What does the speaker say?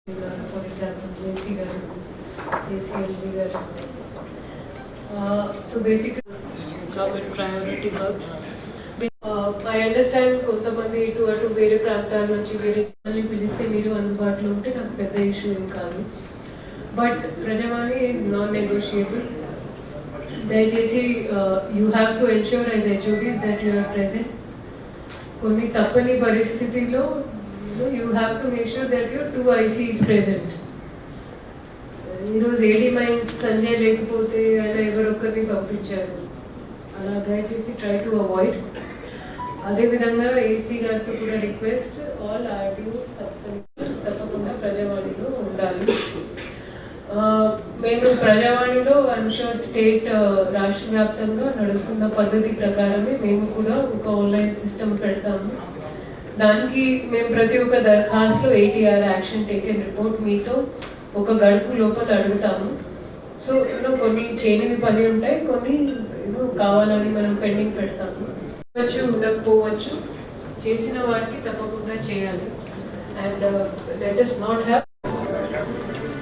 For example, JC garu, JCLB garu. So basically, government priority works. I understand కొంతమంది ఇటు వేరే ప్రాంతాల నుంచి వేరే జిల్లాల్ని పిలిస్తే మీరు అందుబాటులో ఉంటే నాకు పెద్ద ఇష్యూ ఏం కాదు. But Prajavani is non negotiable. దయచేసి you have to ensure as HODs that you are present. కొన్ని తప్పని పరిస్థితిలో you have to make sure that your 2 IC is present. ఈరోజు AD మైన్స్ సంజయ్ లేకపోతే ఆయన ఎవరొక్కరిని పంపించారు, అలా దయచేసి ట్రై టు అవాయిడ్. అదేవిధంగా AC గారితో కూడా రిక్వెస్ట్, ఆల్ RDOs తప్పకుండా ప్రజావాణిలో ఉండాలి. మేము ప్రజావాణిలో ఐఎమ్ షూర్ స్టేట్ రాష్ట్ర వ్యాప్తంగా నడుస్తున్న పద్ధతి ప్రకారమే మేము కూడా ఒక ఆన్లైన్ సిస్టమ్ పెడతాము. దానికి మేము ప్రతి ఒక్క దరఖాస్తులో ATR యాక్షన్ టేకెన్ రిపోర్ట్ మీతో ఒక గడుపు లోపల అడుగుతాము. సో కొన్ని చేయని పని ఉంటాయి, కొన్ని కావాలని మనం పెండింగ్ పెడతాము. ఉండకపోవచ్చు, చేసిన వాటికి తప్పకుండా చేయాలి. And let us not have